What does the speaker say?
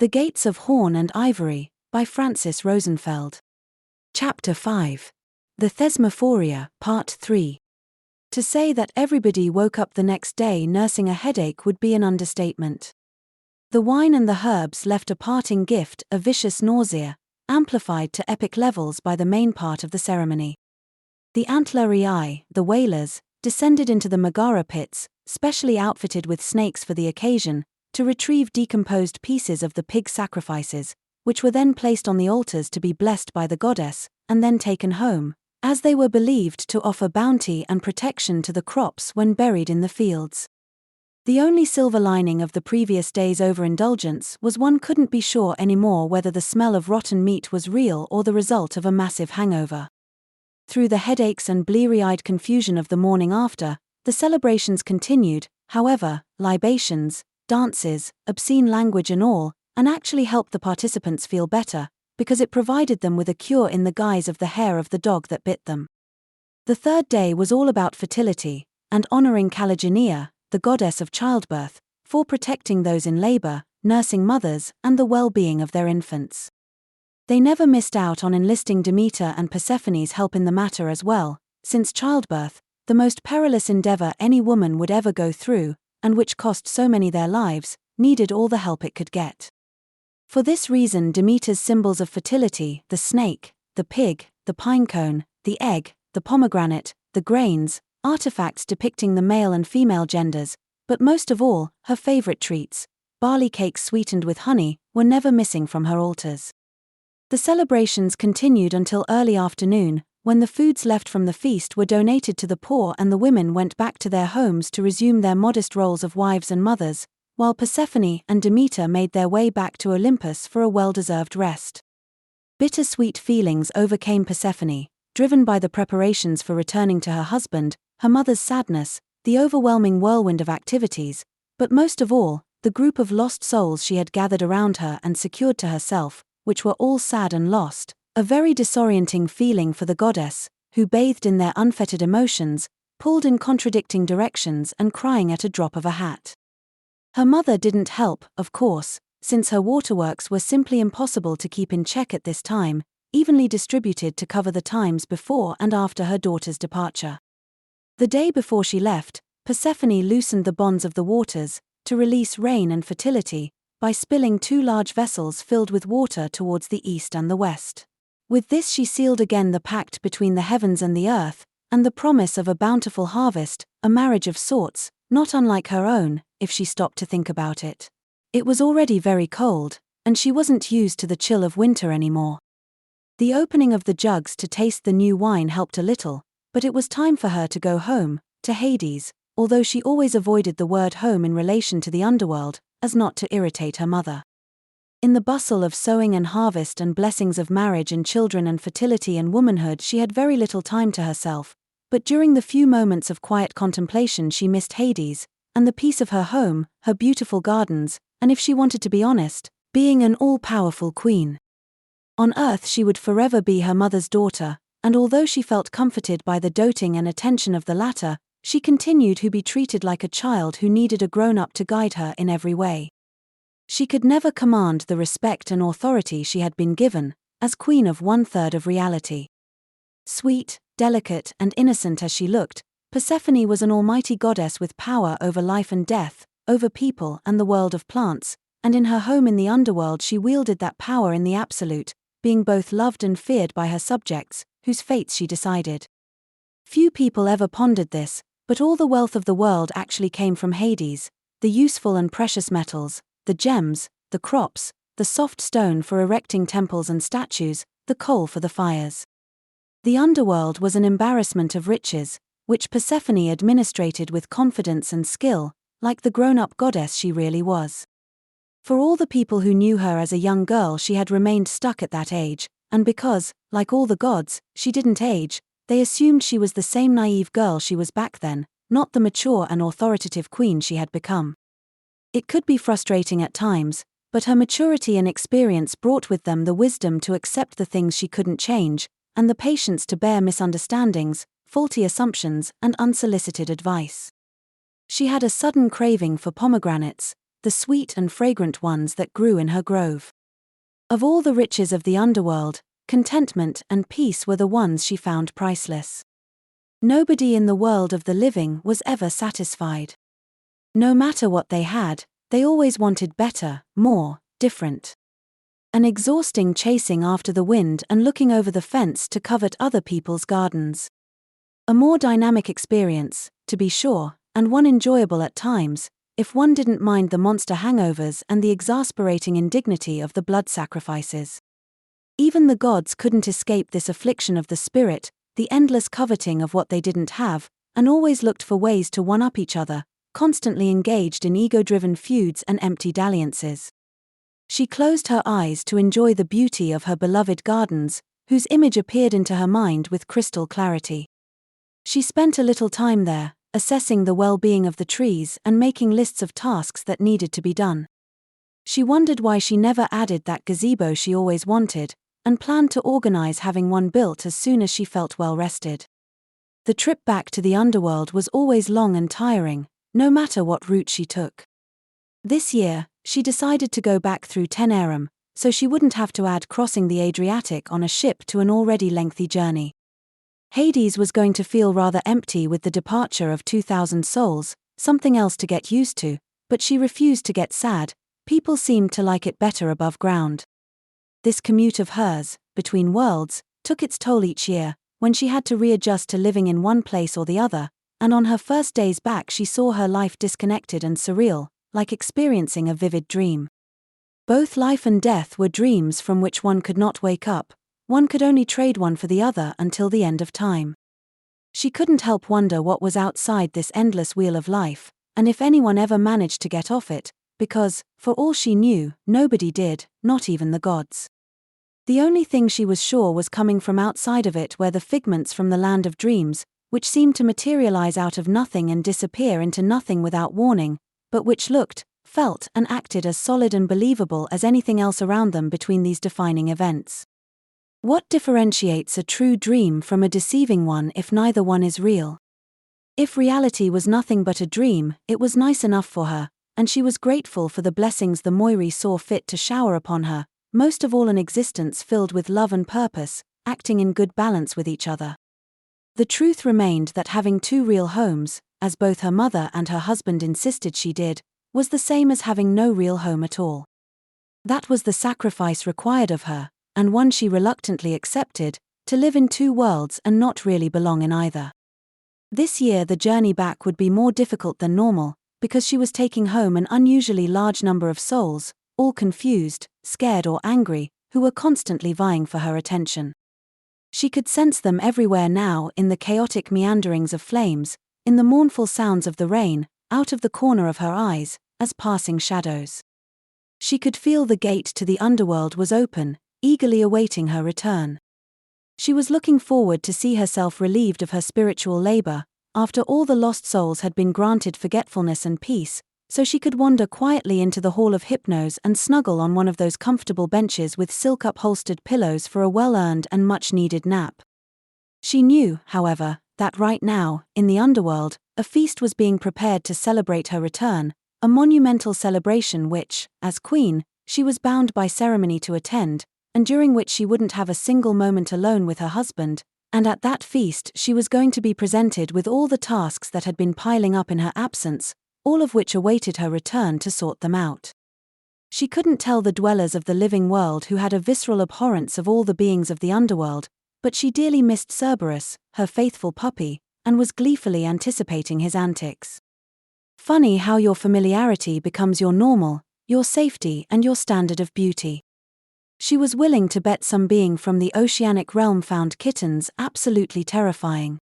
The Gates of Horn and Ivory, by Francis Rosenfeld. Chapter 5. The Thesmophoria, Part 3. To say that everybody woke up the next day nursing a headache would be an understatement. The wine and the herbs left a parting gift, a vicious nausea, amplified to epic levels by the main part of the ceremony. The Antleriai, the wailers, descended into the Megara pits, specially outfitted with snakes for the occasion, to retrieve decomposed pieces of the pig sacrifices, which were then placed on the altars to be blessed by the goddess, and then taken home, as they were believed to offer bounty and protection to the crops when buried in the fields. The only silver lining of the previous day's overindulgence was one couldn't be sure anymore whether the smell of rotten meat was real or the result of a massive hangover. Through the headaches and bleary-eyed confusion of the morning after, the celebrations continued, however, libations, dances, obscene language and all, and actually helped the participants feel better, because it provided them with a cure in the guise of the hair of the dog that bit them. The third day was all about fertility, and honoring Calagenia, the goddess of childbirth, for protecting those in labor, nursing mothers, and the well-being of their infants. They never missed out on enlisting Demeter and Persephone's help in the matter as well, since childbirth, the most perilous endeavor any woman would ever go through, and which cost so many their lives, needed all the help it could get. For this reason Demeter's symbols of fertility, the snake, the pig, the pinecone, the egg, the pomegranate, the grains, artifacts depicting the male and female genders, but most of all, her favorite treats, barley cakes sweetened with honey, were never missing from her altars. The celebrations continued until early afternoon, when the foods left from the feast were donated to the poor and the women went back to their homes to resume their modest roles of wives and mothers, while Persephone and Demeter made their way back to Olympus for a well-deserved rest. Bittersweet feelings overcame Persephone, driven by the preparations for returning to her husband, her mother's sadness, the overwhelming whirlwind of activities, but most of all, the group of lost souls she had gathered around her and secured to herself, which were all sad and lost. A very disorienting feeling for the goddess, who bathed in their unfettered emotions, pulled in contradicting directions and crying at a drop of a hat. Her mother didn't help, of course, since her waterworks were simply impossible to keep in check at this time, evenly distributed to cover the times before and after her daughter's departure. The day before she left, Persephone loosened the bonds of the waters, to release rain and fertility, by spilling 2 large vessels filled with water towards the east and the west. With this she sealed again the pact between the heavens and the earth, and the promise of a bountiful harvest, a marriage of sorts, not unlike her own, if she stopped to think about it. It was already very cold, and she wasn't used to the chill of winter anymore. The opening of the jugs to taste the new wine helped a little, but it was time for her to go home, to Hades, although she always avoided the word home in relation to the underworld, as not to irritate her mother. In the bustle of sowing and harvest and blessings of marriage and children and fertility and womanhood she had very little time to herself, but during the few moments of quiet contemplation she missed Hades, and the peace of her home, her beautiful gardens, and if she wanted to be honest, being an all-powerful queen. On earth she would forever be her mother's daughter, and although she felt comforted by the doting and attention of the latter, she continued to be treated like a child who needed a grown-up to guide her in every way. She could never command the respect and authority she had been given, as queen of 1/3 of reality. Sweet, delicate, and innocent as she looked, Persephone was an almighty goddess with power over life and death, over people and the world of plants, and in her home in the underworld she wielded that power in the absolute, being both loved and feared by her subjects, whose fates she decided. Few people ever pondered this, but all the wealth of the world actually came from Hades, the useful and precious metals, the gems, the crops, the soft stone for erecting temples and statues, the coal for the fires. The underworld was an embarrassment of riches, which Persephone administrated with confidence and skill, like the grown-up goddess she really was. For all the people who knew her as a young girl she had remained stuck at that age, and because, like all the gods, she didn't age, they assumed she was the same naive girl she was back then, not the mature and authoritative queen she had become. It could be frustrating at times, but her maturity and experience brought with them the wisdom to accept the things she couldn't change, and the patience to bear misunderstandings, faulty assumptions, and unsolicited advice. She had a sudden craving for pomegranates, the sweet and fragrant ones that grew in her grove. Of all the riches of the underworld, contentment and peace were the ones she found priceless. Nobody in the world of the living was ever satisfied. No matter what they had, they always wanted better, more, different. An exhausting chasing after the wind and looking over the fence to covet other people's gardens. A more dynamic experience, to be sure, and one enjoyable at times, if one didn't mind the monster hangovers and the exasperating indignity of the blood sacrifices. Even the gods couldn't escape this affliction of the spirit, the endless coveting of what they didn't have, and always looked for ways to one-up each other, constantly engaged in ego-driven feuds and empty dalliances. She closed her eyes to enjoy the beauty of her beloved gardens, whose image appeared into her mind with crystal clarity. She spent a little time there, assessing the well-being of the trees and making lists of tasks that needed to be done. She wondered why she never added that gazebo she always wanted, and planned to organize having one built as soon as she felt well rested. The trip back to the underworld was always long and tiring, no matter what route she took. This year, she decided to go back through Tenerum, so she wouldn't have to add crossing the Adriatic on a ship to an already lengthy journey. Hades was going to feel rather empty with the departure of 2,000 souls, something else to get used to, but she refused to get sad. People seemed to like it better above ground. This commute of hers, between worlds, took its toll each year, when she had to readjust to living in one place or the other, and on her first days back she saw her life disconnected and surreal, like experiencing a vivid dream. Both life and death were dreams from which one could not wake up, one could only trade one for the other until the end of time. She couldn't help wonder what was outside this endless wheel of life, and if anyone ever managed to get off it, because, for all she knew, nobody did, not even the gods. The only thing she was sure was coming from outside of it were the figments from the land of dreams, which seemed to materialize out of nothing and disappear into nothing without warning, but which looked, felt and acted as solid and believable as anything else around them between these defining events. What differentiates a true dream from a deceiving one if neither one is real? If reality was nothing but a dream, it was nice enough for her, and she was grateful for the blessings the Moirai saw fit to shower upon her, most of all an existence filled with love and purpose, acting in good balance with each other. The truth remained that having two real homes, as both her mother and her husband insisted she did, was the same as having no real home at all. That was the sacrifice required of her, and one she reluctantly accepted, to live in two worlds and not really belong in either. This year the journey back would be more difficult than normal, because she was taking home an unusually large number of souls, all confused, scared or angry, who were constantly vying for her attention. She could sense them everywhere now, in the chaotic meanderings of flames, in the mournful sounds of the rain, out of the corner of her eyes, as passing shadows. She could feel the gate to the underworld was open, eagerly awaiting her return. She was looking forward to see herself relieved of her spiritual labor, after all the lost souls had been granted forgetfulness and peace, so she could wander quietly into the hall of hypnose and snuggle on one of those comfortable benches with silk-upholstered pillows for a well-earned and much-needed nap. She knew, however, that right now, in the underworld, a feast was being prepared to celebrate her return, a monumental celebration which, as queen, she was bound by ceremony to attend, and during which she wouldn't have a single moment alone with her husband, and at that feast she was going to be presented with all the tasks that had been piling up in her absence, all of which awaited her return to sort them out. She couldn't tell the dwellers of the living world who had a visceral abhorrence of all the beings of the underworld, but she dearly missed Cerberus, her faithful puppy, and was gleefully anticipating his antics. Funny how your familiarity becomes your normal, your safety and your standard of beauty. She was willing to bet some being from the oceanic realm found kittens absolutely terrifying.